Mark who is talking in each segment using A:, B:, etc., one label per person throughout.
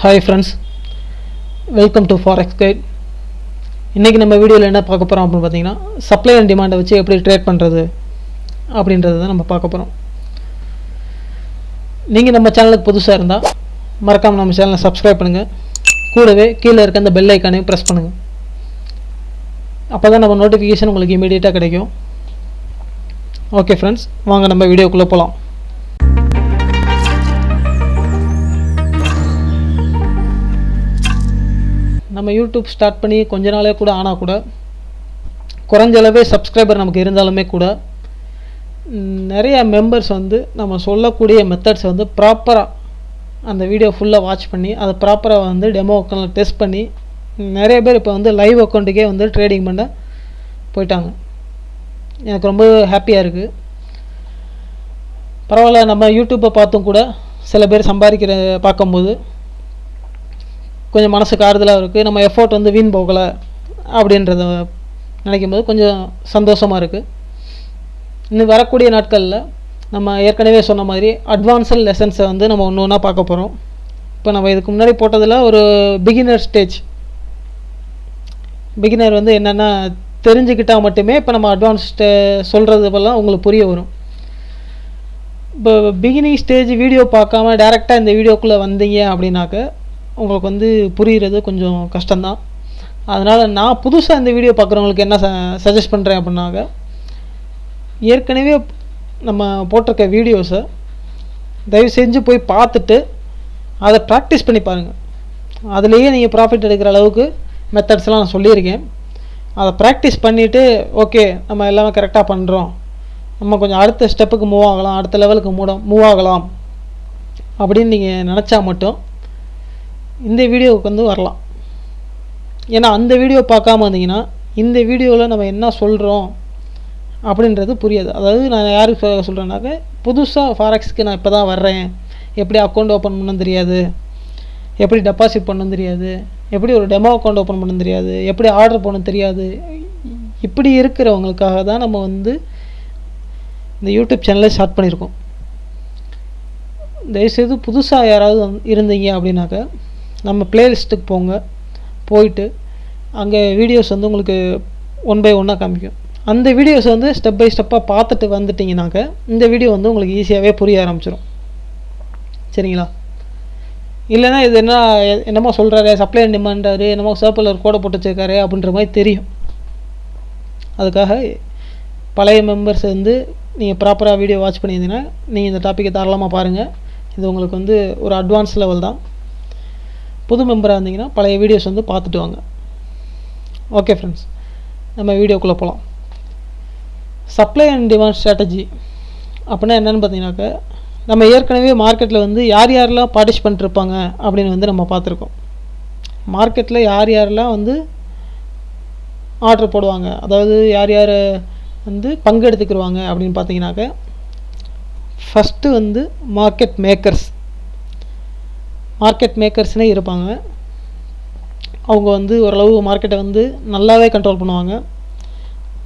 A: Hi friends, welcome to Forexguide. இன்னைக்கு நம்ம வீடியோல என்ன பார்க்க போறோம் அப்படினு பாத்தீங்கன்னா சப்ளை அண்ட் டிமாண்ட வச்சு எப்படி ட்ரேட் பண்றது அப்படின்றத தான் நம்ம பார்க்க போறோம். நீங்க நம்ம சேனலுக்கு புதுசா இருந்தா மறக்காம நம்ம சேனலை Subscribe பண்ணுங்க. கூடவே கீழ இருக்க அந்த பெல் ஐகானையும் பிரஸ் பண்ணுங்க. அப்பதான் நம்ம நோட்டிஃபிகேஷன் உங்களுக்கு இமிடியேட்டா கிடைக்கும். ஓகே फ्रेंड्स, வாங்க நம்ம வீடியோக்குள்ள போலாம். நம்ம யூடியூப் ஸ்டார்ட் பண்ணி கொஞ்ச நாளே கூட ஆனால் கூட குறைஞ்ச அளவே சப்ஸ்கிரைபர் நமக்கு இருந்தாலுமே கூட நிறைய மெம்பர்ஸ் வந்து நம்ம சொல்லக்கூடிய மெத்தட்ஸ் வந்து ப்ராப்பராக அந்த வீடியோ ஃபுல்லாக வாட்ச் பண்ணி அதை ப்ராப்பராக வந்து டெமோ அக்கௌண்ட்டில் டெஸ்ட் பண்ணி நிறைய பேர் இப்போ வந்து லைவ் அக்கௌண்ட்டுக்கே வந்து ட்ரேடிங் பண்ண போயிட்டாங்க. எனக்கு ரொம்ப ஹாப்பியாக இருக்குது. பரவாயில்ல, நம்ம யூடியூப்பை பார்த்தும் கூட சில பேர் சம்பாதிக்கிற பார்க்கும்போது கொஞ்சம் மனசுக்கு ஆறுதலாக இருக்குது. நம்ம எஃபோர்ட் வந்து வீண் போகலை அப்படின்றத நினைக்கும் போது கொஞ்சம் சந்தோஷமாக இருக்குது. இன்னும் வரக்கூடிய நாட்களில் நம்ம ஏற்கனவே சொன்ன மாதிரி அட்வான்ஸல் லெசன்ஸை வந்து நம்ம ஒன்று ஒன்றா பார்க்க போகிறோம். இப்போ நம்ம இதுக்கு முன்னாடி போட்டதில் ஒரு பிகினர் ஸ்டேஜ், பிகினர் வந்து என்னென்னா தெரிஞ்சுக்கிட்டால் மட்டுமே இப்போ நம்ம அட்வான்ஸ் சொல்கிறது போலாம் உங்களுக்கு புரிய வரும். இப்போ பிகினிங் ஸ்டேஜ் வீடியோ பார்க்காம டேரெக்டாக இந்த வீடியோக்குள்ளே வந்தீங்க அப்படின்னாக்க உங்களுக்கு வந்து புரிகிறது கொஞ்சம் கஷ்டம்தான். அதனால் நான் புதுசாக இந்த வீடியோ பார்க்குறவங்களுக்கு என்ன சஜஸ்ட் பண்ணுறேன் அப்படின்னாக்க, ஏற்கனவே நம்ம போட்டிருக்க வீடியோஸை தயவு செஞ்சு போய் பார்த்துட்டு அதை ப்ராக்டிஸ் பண்ணி பாருங்கள். அதுலேயே நீங்கள் ப்ராஃபிட் எடுக்கிற அளவுக்கு மெத்தட்ஸ்லாம் நான் சொல்லியிருக்கேன். அதை ப்ராக்டிஸ் பண்ணிவிட்டு ஓகே நம்ம எல்லாமே கரெக்டாக பண்ணுறோம், நம்ம கொஞ்சம் அடுத்த ஸ்டெப்புக்கு மூவ் ஆகலாம், அடுத்த லெவலுக்கு மூவ் ஆகலாம் அப்படின்னு நீங்கள் நினச்சா மட்டும் இந்த வீடியோவுக்கு வந்து வரலாம். ஏன்னா அந்த வீடியோ பார்க்காம வந்தீங்கன்னா இந்த வீடியோவில் நம்ம என்ன சொல்கிறோம் அப்படின்றது புரியாது. அதாவது நான் யாருக்கு சொல்கிறேன்னாக்க, புதுசாக ஃபாரெக்ஸ்க்கு நான் இப்போ தான் வர்றேன், எப்படி அக்கௌண்ட் ஓப்பன் பண்ணணும் தெரியாது, எப்படி டெபாசிட் பண்ணணும் தெரியாது, எப்படி ஒரு டெமோ அக்கௌண்ட் ஓப்பன் பண்ணணும் தெரியாது, எப்படி ஆர்டர் பண்ணணும் தெரியாது, இப்படி இருக்கிறவங்களுக்காக தான் நம்ம வந்து இந்த யூடியூப் சேனலை ஸ்டார்ட் பண்ணியிருக்கோம். தயவுசெய்து புதுசாக யாராவது இருந்தீங்க அப்படின்னாக்க நம்ம பிளேலிஸ்ட்டுக்கு போங்க. போயிட்டு அங்கே வீடியோஸ் வந்து உங்களுக்கு ஒன் பை ஒன்னாக காமிக்கும். அந்த வீடியோஸ் வந்து ஸ்டெப் பை ஸ்டெப்பாக பார்த்துட்டு வந்துட்டிங்கனாக்க இந்த வீடியோ வந்து உங்களுக்கு ஈஸியாகவே புரிய ஆரம்பிச்சிடும். சரிங்களா? இல்லைன்னா இது என்னமோ சொல்கிறாரு, சப்ளை அண்ட் டிமாண்டாரு, என்னமோ சர்க்குலர் கோடை போட்டு வச்சுருக்காரு அப்படின்ற மாதிரி தெரியும். அதுக்காக பழைய மெம்பர்ஸ் வந்து நீங்கள் ப்ராப்பராக வீடியோ வாட்ச் பண்ணியிருந்தீங்கன்னா நீங்கள் இந்த டாப்பிக்கை தாராளமாக பாருங்கள். இது உங்களுக்கு வந்து ஒரு அட்வான்ஸ் லெவல் தான். புது மெம்பராக இருந்தீங்கன்னா பழைய வீடியோஸ் வந்து பார்த்துட்டு வாங்க. ஓகே ஃப்ரெண்ட்ஸ், நம்ம வீடியோக்குள்ளே போகலாம். சப்ளை அண்ட் டிமாண்ட் ஸ்ட்ராட்டஜி அப்படின்னா என்னென்னு பார்த்தீங்கன்னாக்க, நம்ம ஏற்கனவே மார்க்கெட்டில் வந்து யார் யாரெல்லாம் பார்ட்டிசிபெண்ட் இருப்பாங்க அப்படின்னு வந்து நம்ம பார்த்துருக்கோம். மார்க்கெட்டில் யார் யாரெல்லாம் வந்து ஆர்டர் போடுவாங்க, அதாவது யார் யார் வந்து பங்கெடுத்துக்கிடுவாங்க அப்படின்னு பார்த்தீங்கன்னாக்க, ஃபஸ்ட்டு வந்து மார்க்கெட் மேக்கர்ஸ்னே இருப்பாங்க. அவங்க வந்து ஓரளவு மார்க்கெட்டை வந்து நல்லாவே கண்ட்ரோல் பண்ணுவாங்க.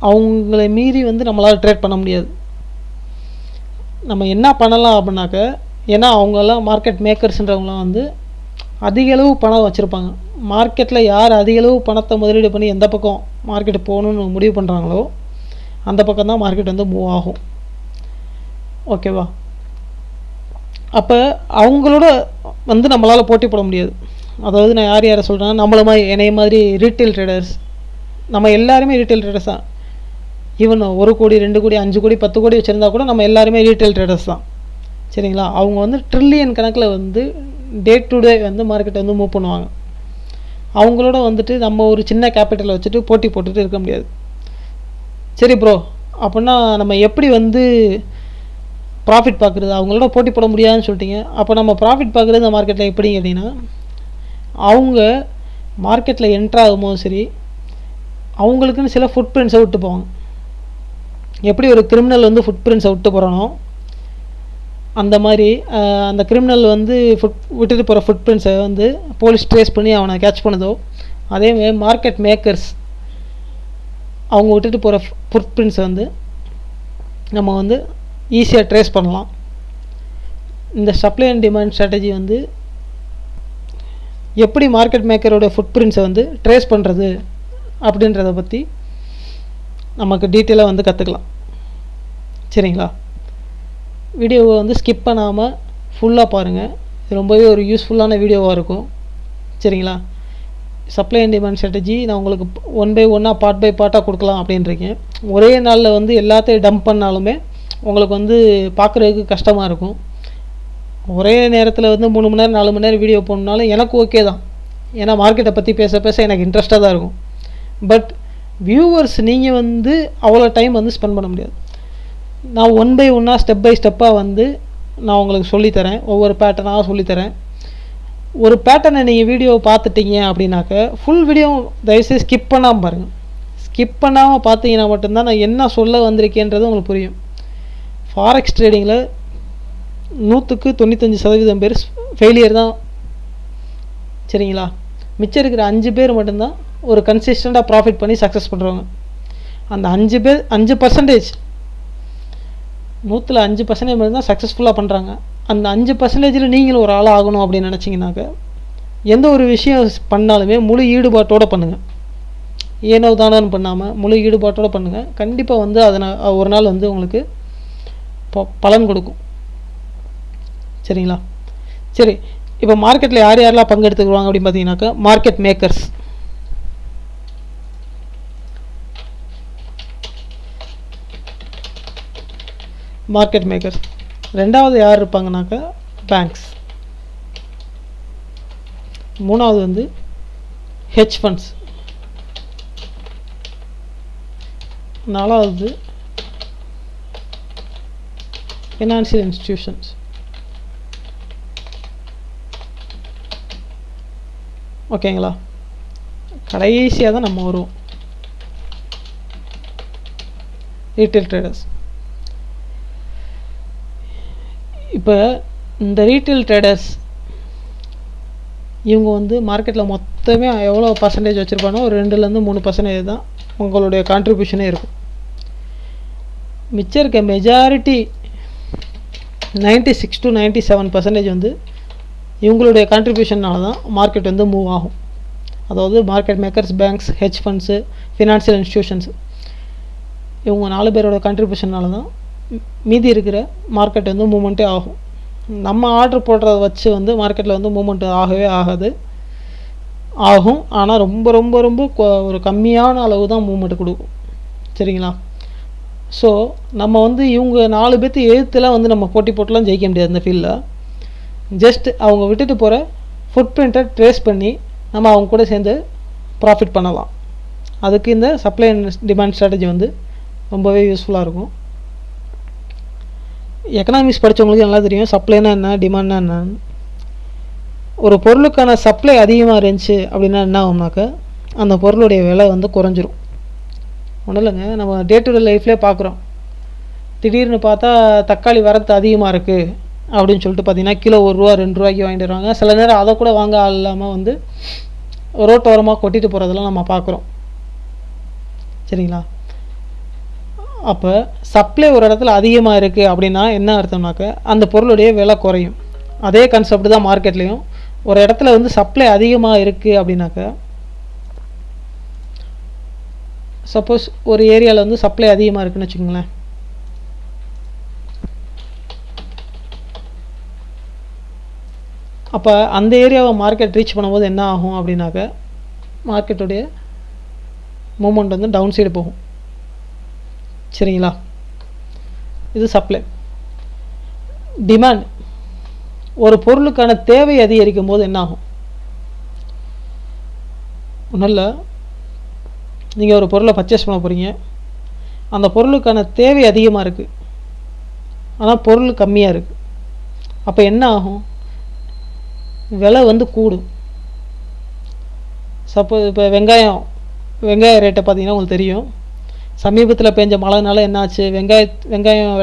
A: அவங்கள மீறி வந்து நம்மளால் ட்ரேட் பண்ண முடியாது. நம்ம என்ன பண்ணலாம் அப்படின்னாக்க, ஏன்னா அவங்கெல்லாம் மார்க்கெட் மேக்கர்ஸ்ன்றவங்களாம் வந்து அதிக அளவு பணம் வச்சுருப்பாங்க. மார்க்கெட்டில் யார் அதிக அளவு பணத்தை முதலீடு பண்ணி எந்த பக்கம் மார்க்கெட்டு போகணுன்னு முடிவு பண்ணுறாங்களோ அந்த பக்கம் தான் மார்க்கெட் வந்து மூவ் ஆகும். ஓகேவா? அப்போ அவங்களோட வந்து நம்மளால் போட்டி போட முடியாது. அதாவது நான் யாரை சொல்கிறேன்னா, நம்மள மாதிரி என்னைய மாதிரி ரீட்டைல் ட்ரேடர்ஸ், நம்ம எல்லாருமே ரீட்டைல் ட்ரேடர்ஸ் தான். ஈவன் 1 கோடி 2 கோடி 5 கோடி 10 கோடி வச்சுருந்தா கூட நம்ம எல்லாருமே ரீட்டைல் ட்ரேடர்ஸ் தான். சரிங்களா? அவங்க வந்து ட்ரில்லியன் கணக்கில் வந்து டே டு டே வந்து மார்க்கெட்டை வந்து மூவ் பண்ணுவாங்க. அவங்களோட வந்துட்டு நம்ம ஒரு சின்ன கேபிட்டலை வச்சுட்டு போட்டி போட்டுட்டு இருக்க முடியாது. சரி ப்ரோ, அப்படின்னா நம்ம எப்படி வந்து ப்ராஃபிட் பார்க்குறது? அவங்களோட போட்டி போட முடியாதுன்னு சொல்லிட்டீங்க. அப்போ நம்ம ப்ராஃபிட் பார்க்குறது இந்த மார்க்கெட்டில் எப்படி கேட்டிங்கன்னா, அவங்க மார்க்கெட்டில் என்ட்ரு ஆகும்போது சரி, அவங்களுக்குன்னு சில ஃபுட் பிரிண்ட்ஸை விட்டு போவாங்க. எப்படி ஒரு கிரிமினல் வந்து ஃபுட் பிரிண்ட்ஸை விட்டு போகிறானோ அந்த மாதிரி அந்த கிரிமினல் வந்து விட்டுட்டு போகிற ஃபுட் பிரிண்ட்ஸை வந்து போலீஸ் ட்ரேஸ் பண்ணி அவனை கேட்ச் பண்ணுதோ, அதேமாதிரி மார்க்கெட் மேக்கர்ஸ் அவங்க விட்டுட்டு போகிற ஃபுட் பிரிண்ட்ஸை வந்து நம்ம வந்து ஈஸியாக ட்ரேஸ் பண்ணலாம். இந்த சப்ளை அண்ட் டிமாண்ட் ஸ்ட்ராட்டஜி வந்து எப்படி மார்க்கெட் மேக்கரோட ஃபுட் பிரிண்ட்ஸை வந்து ட்ரேஸ் பண்ணுறது அப்படின்றத பற்றி நமக்கு டீட்டெயிலாக வந்து கற்றுக்கலாம். சரிங்களா? வீடியோவை வந்து ஸ்கிப் பண்ணாமல் ஃபுல்லாக பாருங்கள். இது ரொம்பவே ஒரு யூஸ்ஃபுல்லான வீடியோவாக இருக்கும். சரிங்களா? சப்ளை அண்ட் டிமாண்ட் ஸ்ட்ராட்டஜி நான் உங்களுக்கு ஒன் பை ஒன்னாக பார்ட் பை பார்ட்டாக கொடுக்கலாம் அப்படின்றீங்க. ஒரே நாளில் வந்து எல்லாத்தையும் டம்ப் பண்ணாலுமே உங்களுக்கு வந்து பார்க்குறதுக்கு கஷ்டமாக இருக்கும். ஒரே நேரத்தில் வந்து 3 மணி நேரம் 4 மணி நேரம் வீடியோ போடணுனாலும் எனக்கு ஓகே தான். ஏன்னா மார்க்கெட்டை பற்றி பேச பேச எனக்கு இன்ட்ரெஸ்ட்டாக தான் இருக்கும். பட் வியூவர்ஸ் நீங்கள் வந்து அவ்வளோ டைம் வந்து ஸ்பெண்ட் பண்ண முடியாது. நான் ஒன் பை ஒன்னாக ஸ்டெப் பை ஸ்டெப்பாக வந்து நான் உங்களுக்கு சொல்லித்தரேன். ஒவ்வொரு பேட்டர்னாக சொல்லித்தரேன். ஒரு பேட்டர்னை நீங்கள் வீடியோவை பார்த்துட்டீங்க அப்படின்னாக்க ஃபுல் வீடியோ தயவுசெய்து ஸ்கிப் பண்ணாமல் பாருங்கள். ஸ்கிப் பண்ணாமல் பார்த்தீங்கன்னா மட்டும்தான் நான் என்ன சொல்ல வந்திருக்கேன்றது உங்களுக்கு புரியும். ஃபாரெக்ஸ் ட்ரேடிங்கில் 100க்கு 95% பேர் ஃபெயிலியர் தான். சரிங்களா? மிச்சம் இருக்கிற 5 பேர் மட்டும்தான் ஒரு கன்சிஸ்டண்ட்டாக ப்ராஃபிட் பண்ணி சக்ஸஸ் பண்ணுறவங்க. அந்த 5% 100ல் 5% மட்டும்தான் சக்ஸஸ்ஃபுல்லாக பண்ணுறாங்க. அந்த 5%ல் நீங்களும் ஒரு ஆளாக ஆகணும் அப்படின்னு நினச்சிங்கனாக்க எந்த ஒரு விஷயம் பண்ணாலுமே முழு ஈடுபாட்டோடு பண்ணுங்கள். ஏனோ தானோன்னு பண்ணாமல் முழு ஈடுபாட்டோடு பண்ணுங்கள். கண்டிப்பாக வந்து அதை ஒரு நாள் வந்து உங்களுக்கு பலன் கொடுக்கும். சரிங்களா? சரி, இப்போ மார்க்கெட்டில் யார் யாரெல்லாம் பங்கெடுத்துக்குவாங்க அப்படின்னு பார்த்தீங்கன்னாக்கா மார்க்கெட் மேக்கர்ஸ். Market makers. ரெண்டாவது யார் இருப்பாங்கனாக்கா பேங்க்ஸ். மூணாவது வந்து ஹெட்ஜ் ஃபண்ட்ஸ். நாலாவது ஃபினான்ஷியல் இன்ஸ்டிடியூஷன்ஸ். ஓகேங்களா? கடைசியாக தான் நம்ம வருவோம் ரீட்டைல் ட்ரேடர்ஸ். இப்போ இந்த ரீட்டைல் ட்ரேடர்ஸ் இவங்க வந்து மார்க்கெட்டில் மொத்தமே எவ்வளோ பர்சன்டேஜ் வச்சுருப்பானோ ஒரு 2லேருந்து 3% தான் உங்களுடைய கான்ட்ரிபியூஷனே இருக்கும். மிச்சம் இருக்க மெஜாரிட்டி 96 to 97% வந்து இவங்களுடைய கான்ட்ரிபியூஷனால தான் மார்க்கெட் வந்து மூவ் ஆகும். அதாவது market makers, banks, hedge funds, financial institutions, இவங்க 4 பேரோட கான்ட்ரிபியூஷனால தான் மீதி இருக்கிற மார்க்கெட் வந்து மூமெண்ட்டே ஆகும். நம்ம ஆர்டர் போடுறத வச்சு வந்து மார்க்கெட்டில் வந்து மூமெண்ட் ஆகவே ஆகும். ஆனால் ரொம்ப ரொம்ப ரொம்ப ஒரு கம்மியான அளவு தான் மூமெண்ட் கொடுக்கும். சரிங்களா? ஸோ நம்ம வந்து இவங்க 4 பேர்த்து எழுத்துலாம் வந்து நம்ம போட்டுலாம் ஜெயிக்க முடியாது இந்த ஃபீல்டில். ஜஸ்ட் அவங்க விட்டுட்டு போகிற ஃபுட் பிரிண்ட்டை ட்ரேஸ் பண்ணி நம்ம அவங்க கூட சேர்ந்து ப்ராஃபிட் பண்ணலாம். அதுக்கு இந்த சப்ளை அண்ட் டிமாண்ட் ஸ்ட்ராட்டஜி வந்து ரொம்பவே யூஸ்ஃபுல்லாக இருக்கும். எக்கனாமிக்ஸ் படித்தவங்களுக்கு நல்லா தெரியும் சப்ளைனா என்ன, டிமாண்ட்னா என்னன்னு. ஒரு பொருளுக்கான சப்ளை அதிகமாக இருந்துச்சு அப்படின்னா என்ன ஆகும்னாக்கா அந்த பொருளுடைய விலை வந்து குறைஞ்சிரும். ஒன்றும் இல்லைங்க, நம்ம டே டு டே லைஃப்லேயே பார்க்குறோம். திடீர்னு பார்த்தா தக்காளி வரத்து அதிகமாக இருக்குது அப்படின்னு சொல்லிட்டு பார்த்தீங்கன்னா கிலோ 1 ரூபா 2 ரூபாய்க்கு வாங்கிட்டு வருவாங்க. சில நேரம் அதை கூட வாங்க ஆள் இல்லாமல் வந்து ரோட்டோரமாக கொட்டிட்டு போகிறதெல்லாம் நம்ம பார்க்குறோம். சரிங்களா? அப்போ சப்ளை ஒரு இடத்துல அதிகமாக இருக்குது அப்படின்னா என்ன அர்த்தம்னாக்க அந்த பொருளுடைய விலை குறையும். அதே கான்செப்ட் தான் மார்க்கெட்லேயும். ஒரு இடத்துல வந்து சப்ளை அதிகமாக இருக்குது அப்படின்னாக்க, சப்போஸ் ஒரு ஏரியாவில் வந்து சப்ளை அதிகமாக இருக்குதுன்னு வச்சுக்கோங்களேன். அப்போ அந்த ஏரியாவை மார்க்கெட் ரீச் பண்ணும்போது என்ன ஆகும் அப்படின்னாக்க மார்க்கெட்டுடைய மூமெண்ட் வந்து டவுன் சைடு போகும். சரிங்களா? இது சப்ளை. டிமாண்ட், ஒரு பொருளுக்கான தேவை அதிகரிக்கும் போது என்ன ஆகும்? ஒன்றும் இல்லை, நீங்கள் ஒரு பொருளை பர்ச்சேஸ் பண்ண போகிறீங்க. அந்த பொருளுக்கான தேவை அதிகமாக இருக்குது, ஆனால் பொருள் கம்மியாக இருக்குது. அப்போ என்ன ஆகும்? விலை வந்து கூடும். சப்போஸ் இப்போ வெங்காய ரேட்டை பார்த்தீங்கன்னா உங்களுக்கு தெரியும். சமீபத்தில் பெஞ்ச மழைனால என்னாச்சு, வெங்காயம்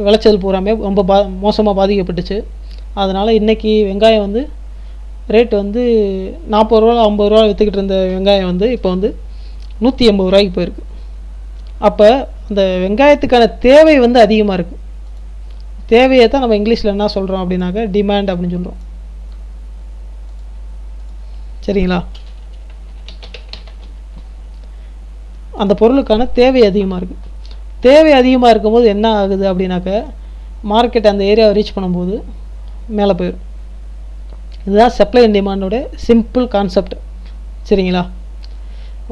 A: விளைச்சல் பூராமே ரொம்ப மோசமாக பாதிக்கப்பட்டுச்சு. அதனால் இன்றைக்கி வெங்காயம் வந்து ரேட் வந்து 40 ரூபா 50 ரூபா விற்றுக்கிட்டு இருந்த வெங்காயம் வந்து இப்போ வந்து 180 ரூபாய்க்கு போயிருக்கு. அப்போ அந்த வெங்காயத்துக்கான தேவை வந்து அதிகமாக இருக்குது. தேவையை தான் நம்ம இங்கிலீஷில் என்ன சொல்கிறோம் அப்படின்னாக்க டிமாண்ட் அப்படின்னு சொல்கிறோம். சரிங்களா? அந்த பொருளுக்கான தேவை அதிகமாக இருக்குது. தேவை அதிகமாக இருக்கும்போது என்ன ஆகுது அப்படின்னாக்க மார்க்கெட் அந்த ஏரியாவை ரீச் பண்ணும்போது மேலே போயிடும். இதுதான் சப்ளை அண்ட் டிமாண்டோட சிம்பிள் கான்செப்ட். சரிங்களா?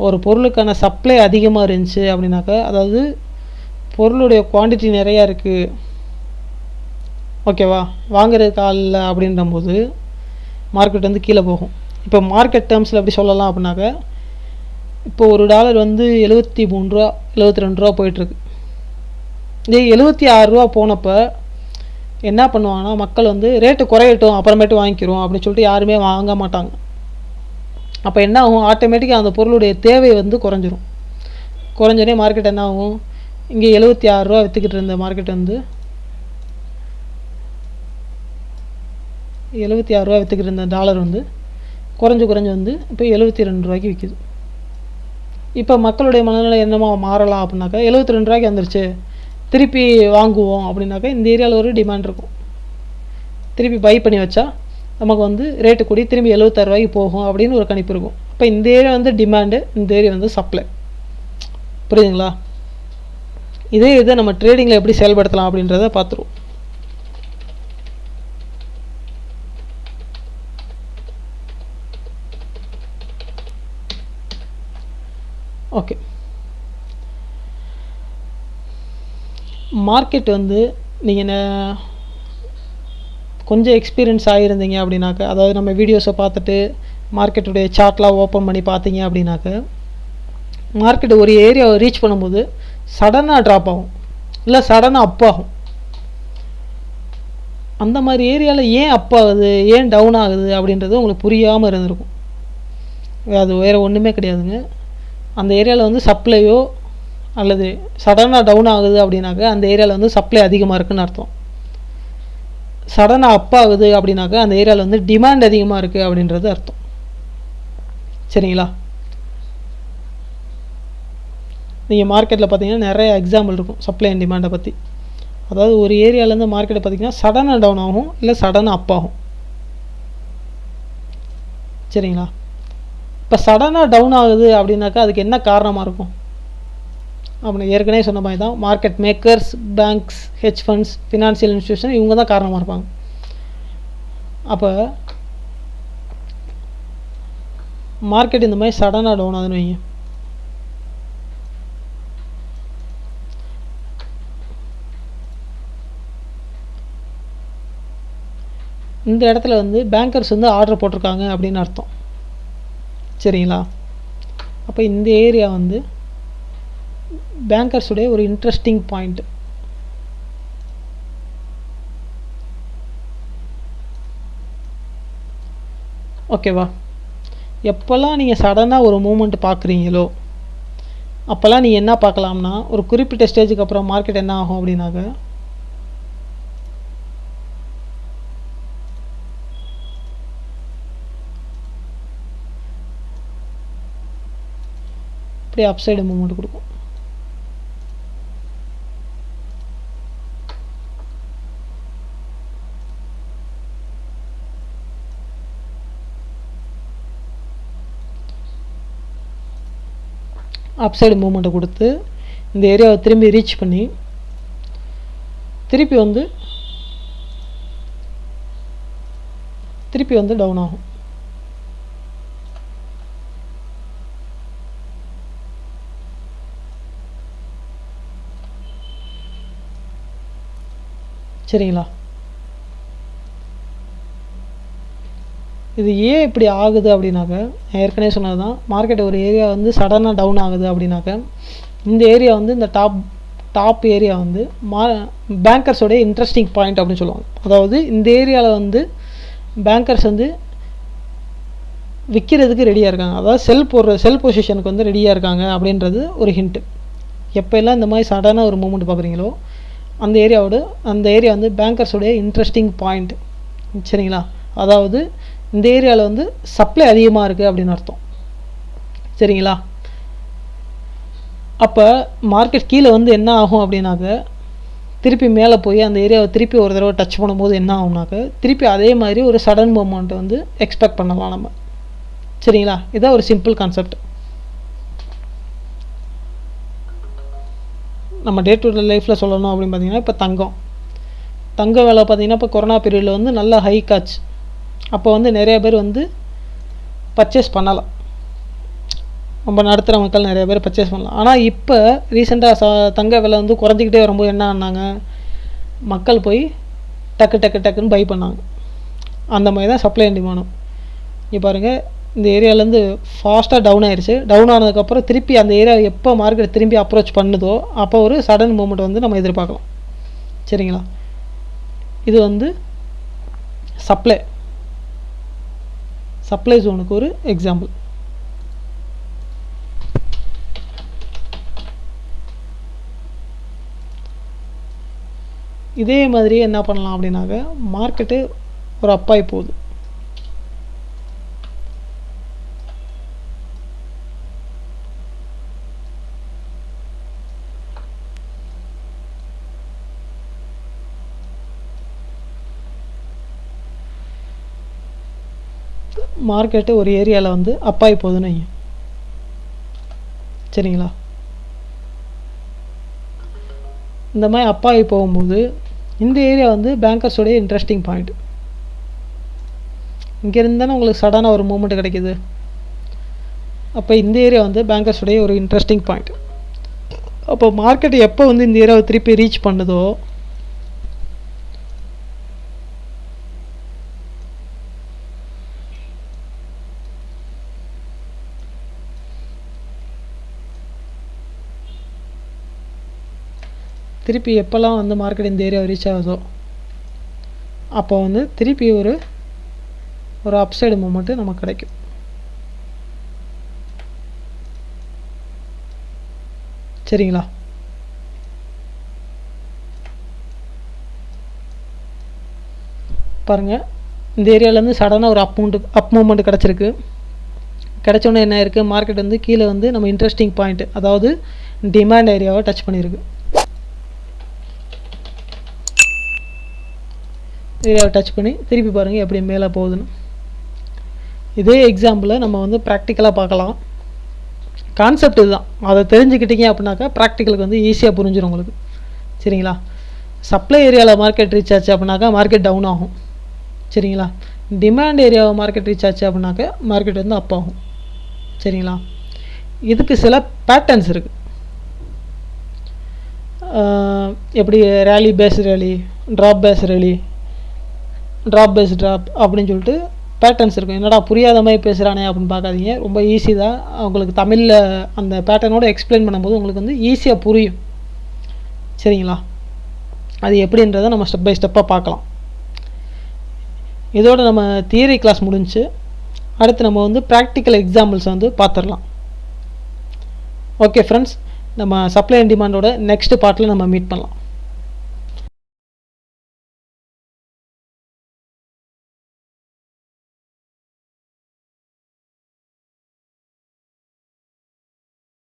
A: ஒரு பொருளுக்கான சப்ளை அதிகமாக இருந்துச்சு அப்படின்னாக்கா, அதாவது பொருளுடைய குவான்டிட்டி நிறையா இருக்குது, ஓகேவா, வாங்குறதுக்கு ஆள் இல்லை அப்படின்றபோது மார்க்கெட் வந்து கீழே போகும். இப்போ மார்க்கெட் டேர்ம்ஸில் எப்படி சொல்லலாம் அப்படின்னாக்க, இப்போ ஒரு டாலர் வந்து 73 ரூபா 72 ரூபா போயிட்டுருக்கு. இதே 76 ரூபா போனப்போ என்ன பண்ணுவாங்கன்னா, மக்கள் வந்து ரேட்டு குறையட்டும் அப்புறமேட்டு வாங்கிக்கிறோம் அப்படின்னு சொல்லிட்டு யாருமே வாங்க மாட்டாங்க. அப்போ என்ன ஆகும், ஆட்டோமேட்டிக்காக அந்த பொருளுடைய தேவை வந்து குறைஞ்சிரும். குறைஞ்சோடனே மார்க்கெட் என்ன ஆகும், இங்கே 76 ரூபா விற்றுக்கிட்டு இருந்த மார்க்கெட் வந்து 76 ரூபா விற்றுக்கிட்டு இருந்த டாலர் வந்து குறைஞ்சு வந்து இப்போ 72 ரூபாய்க்கு விற்கிது. இப்போ மக்களுடைய மனநிலை என்னமா மாறலாம் அப்படின்னாக்கா, 72 ரூபாய்க்கு வந்துருச்சு திருப்பி வாங்குவோம் அப்படின்னாக்கா இந்த ஏரியாவில் ஒரு டிமாண்ட் இருக்கும். திருப்பி பை பண்ணி வச்சா நமக்கு வந்து ரேட்டு கூடி திரும்பி 76 ரூபாய்க்கு போகும் அப்படின்னு ஒரு கணிப்பு இருக்கும். இப்போ இந்த ஏரியா வந்து டிமாண்டு, இந்த ஏரியா வந்து சப்ளை. புரியுதுங்களா? இதே இதை நம்ம ட்ரேடிங்கில் எப்படி செயல்படுத்தலாம் அப்படின்றத பார்த்துருவோம். ஓகே, மார்க்கெட் வந்து நீங்கள் கொஞ்சம் எக்ஸ்பீரியன்ஸ் ஆகியிருந்தீங்க அப்படின்னாக்க, அதாவது நம்ம வீடியோஸை பார்த்துட்டு மார்க்கெட்டுடைய சார்ட்லாம் ஓப்பன் பண்ணி பார்த்தீங்க அப்படின்னாக்க, மார்க்கெட் ஒரு ஏரியாவை ரீச் பண்ணும்போது சடனாக ட்ராப் ஆகும், இல்லை சடனாக அப் ஆகும். அந்த மாதிரி ஏரியாவில் ஏன் அப் ஆகுது, ஏன் டவுன் ஆகுது அப்படின்றது உங்களுக்கு புரியாமல் இருந்திருக்கும். அது வேறு ஒன்றுமே கிடையாதுங்க. அந்த ஏரியாவில் வந்து சப்ளையோ அல்லது சடனாக டவுன் ஆகுது அப்படின்னாக்க அந்த ஏரியாவில் வந்து சப்ளை அதிகமாக இருக்குதுன்னு அர்த்தம். சடனாக அப் ஆகுது அப்படின்னாக்க அந்த ஏரியாவில் வந்து டிமாண்ட் அதிகமாக இருக்குது அப்படின்றது அர்த்தம். சரிங்களா? நீங்கள் மார்க்கெட்டில் பார்த்தீங்கன்னா நிறைய எக்ஸாம்பிள் இருக்கும் சப்ளை அண்ட் டிமாண்டை பற்றி. அதாவது ஒரு ஏரியாவிலேருந்து மார்க்கெட்டை பார்த்தீங்கன்னா சடனாக டவுன் ஆகும், இல்லை சடனாக அப் ஆகும். சரிங்களா? இப்போ சடனாக டவுன் ஆகுது அப்படின்னாக்கா அதுக்கு என்ன காரணமாக இருக்கும் அப்படின்னு ஏற்கனவே சொன்ன மாதிரி தான், market makers, banks, hedge funds, financial institution இவங்க தான் காரணமாக இருப்பாங்க. அப்போ மார்க்கெட் இந்த மாதிரி சடனாக டவுன் ஆகுதுன்னு வைங்க, இந்த இடத்துல வந்து பேங்கர்ஸ் வந்து ஆர்டர் போட்டிருக்காங்க அப்படின்னு அர்த்தம். சரிங்களா? அப்போ இந்த ஏரியா வந்து பேங்கர்ஸுடைய ஒரு இன்ட்ரெஸ்டிங் பாயிண்ட். ஓகேவா? எப்போல்லாம் நீங்கள் சடனாக ஒரு மூமெண்ட் பார்க்குறீங்களோ அப்போல்லாம் நீங்கள் என்ன பார்க்கலாம்னா, ஒரு குறிப்பிட்ட ஸ்டேஜுக்கு அப்புறம் மார்க்கெட் என்ன ஆகும் அப்படின்னாக்க, அப்படியே அப்சைடு மூமெண்ட் கொடுக்கும். அப்சைடு மூமெண்ட்டை கொடுத்து இந்த ஏரியாவை திரும்பி ரீச் பண்ணி திருப்பி வந்து டவுன் ஆகும். சரிங்களா? இது ஏன் இப்படி ஆகுது அப்படின்னாக்க, ஏற்கனவே சொன்னது தான், மார்க்கெட் ஒரு ஏரியா வந்து சடனாக டவுன் ஆகுது அப்படின்னாக்க இந்த ஏரியா வந்து இந்த டாப் ஏரியா வந்து பேங்கர்ஸோடைய இன்ட்ரெஸ்டிங் பாயிண்ட் அப்படின்னு சொல்லுவாங்க. அதாவது இந்த ஏரியாவில் வந்து பேங்கர்ஸ் வந்து விற்கிறதுக்கு ரெடியாக இருக்காங்க, அதாவது செல் பொசிஷனுக்கு வந்து ரெடியாக இருக்காங்க அப்படின்றது ஒரு ஹிண்ட்டு. எப்போ எல்லாம் இந்த மாதிரி சடனாக ஒரு மூமெண்ட் பார்க்குறீங்களோ அந்த ஏரியா வந்து பேங்கர்ஸோடைய இன்ட்ரெஸ்டிங் பாயிண்ட். சரிங்களா? அதாவது இந்த ஏரியாவில் வந்து சப்ளை அதிகமாக இருக்குது அப்படின்னு அர்த்தம். சரிங்களா? அப்போ மார்க்கெட் கீழே வந்து என்ன ஆகும் அப்படின்னாக்க, திருப்பி மேலே போய் அந்த ஏரியாவை திருப்பி ஒரு தடவை டச் பண்ணும்போது என்ன ஆகும்னாக்க திருப்பி அதே மாதிரி ஒரு சடன் மூமெண்ட் வந்து எக்ஸ்பெக்ட் பண்ணலாம் நம்ம. சரிங்களா? இதான் ஒரு சிம்பிள் கான்செப்ட். நம்ம டே டு டே லைஃப்பில் சொல்லணும் அப்படின்னு பார்த்தீங்கன்னா, இப்போ தங்க விலை பார்த்தீங்கன்னா இப்போ கொரோனா பீரியடில் வந்து நல்லா ஹைக் ஆச்சு. அப்போ வந்து நிறைய பேர் வந்து பர்ச்சேஸ் பண்ணலாம், நம்ம நடுத்தர மக்கள் நிறைய பேர் பர்ச்சேஸ் பண்ணலாம். ஆனால் இப்போ ரீசெண்டாக தங்க விலை வந்து குறைஞ்சிக்கிட்டே வரும்போது என்ன ஆனாங்க, மக்கள் போய் டக்குன்னு பை பண்ணாங்க. அந்த மாதிரி தான் சப்ளை அண்ட் டிமாண்டும். இங்கே பாருங்கள், இந்த ஏரியாவிலேருந்து ஃபாஸ்ட்டாக டவுன் ஆயிடுச்சு. டவுன் ஆனதுக்கப்புறம் திருப்பி அந்த ஏரியா எப்போ மார்க்கெட் திரும்பி அப்ரோச் பண்ணுதோ அப்போ ஒரு சடன் மூமெண்ட் வந்து நம்ம எதிர்பார்க்கலாம். சரிங்களா? இது வந்து சப்ளை ஜோனுக்கு ஒரு எக்ஸாம்பிள். இதே மாதிரி என்ன பண்ணலாம் அப்படின்னாக்க, மார்க்கெட்டு ஒரு அப்பாய் போகுது, மார்க்கெட்டு ஒரு ஏரியாவில் வந்து அப்பாய் போகுதுன்னு வைங்க. சரிங்களா? இந்த மாதிரி அப்பாய் போகும்போது இந்த ஏரியா வந்து பேங்கர்ஸோடைய இன்ட்ரெஸ்டிங் பாயிண்ட். இங்கேருந்து தானே உங்களுக்கு சடனாக ஒரு மூமெண்ட் கிடைக்கிது. அப்போ இந்த ஏரியா வந்து பேங்கர்ஸோடைய ஒரு இன்ட்ரெஸ்டிங் பாயிண்ட். அப்போ மார்க்கெட் எப்போ வந்து இந்த ஏரியாவை திருப்பி ரீச் பண்ணுதோ திருப்பி எப்போல்லாம் வந்து மார்க்கெட் இந்த ஏரியாவை ரீச் ஆகுதோ அப்போ வந்து திருப்பி ஒரு அப்சைடு மூமெண்ட்டு நமக்கு கிடைக்கும். சரிங்களா? பாருங்கள், இந்த ஏரியாவிலேருந்து சடனாக ஒரு அப் மூமெண்ட் கிடச்சிருக்கு. கிடச்சோன்னே என்ன இருக்குது, மார்க்கெட் வந்து கீழே வந்து நம்ம இன்ட்ரெஸ்டிங் பாயிண்ட், அதாவது டிமாண்ட் ஏரியாவை டச் பண்ணியிருக்கு. ஏரியாவை டச் பண்ணி திருப்பி பாருங்கள் எப்படி மேலே போகுதுன்னு. இதே எக்ஸாம்பிளை நம்ம வந்து ப்ராக்டிக்கலாக பார்க்கலாம். கான்செப்ட் இதுதான். அதை தெரிஞ்சுக்கிட்டீங்க அப்படின்னாக்கா ப்ராக்டிக்கலுக்கு வந்து ஈஸியாக புரிஞ்சிடும் உங்களுக்கு. சரிங்களா? சப்ளை ஏரியாவில் மார்க்கெட் ரீச் ஆச்சு அப்படின்னாக்கா மார்க்கெட் டவுன் ஆகும். சரிங்களா? டிமாண்ட் ஏரியாவை மார்க்கெட் ரீச் ஆச்சு அப்படின்னாக்கா மார்க்கெட் வந்து அப் ஆகும். சரிங்களா? இதுக்கு சில பேட்டர்ன்ஸ் இருக்குது. எப்படி rally pace rally, drop pace rally, drop pace drop அப்படின்னு சொல்லிட்டு பேட்டர்ன்ஸ் இருக்கும். என்னடா புரியாத மாதிரி பேசுகிறானே அப்படின்னு பார்க்காதீங்க, ரொம்ப ஈஸி தான். உங்களுக்கு தமிழில் அந்த பேட்டர்னோடு எக்ஸ்பிளைன் பண்ணும்போது உங்களுக்கு வந்து ஈஸியாக புரியும். சரிங்களா? அது எப்படின்றத நம்ம ஸ்டெப் பை ஸ்டெப்பாக பார்க்கலாம். இதோடு நம்ம தியரி கிளாஸ் முடிஞ்சு அடுத்து நம்ம வந்து ப்ராக்டிக்கல் எக்ஸாம்பிள்ஸ் வந்து பார்த்துடலாம். ஓகே ஃப்ரெண்ட்ஸ், நம்ம சப்ளை அண்ட் டிமாண்டோட நெக்ஸ்ட் பார்ட்டில் நம்ம மீட் பண்ணலாம்.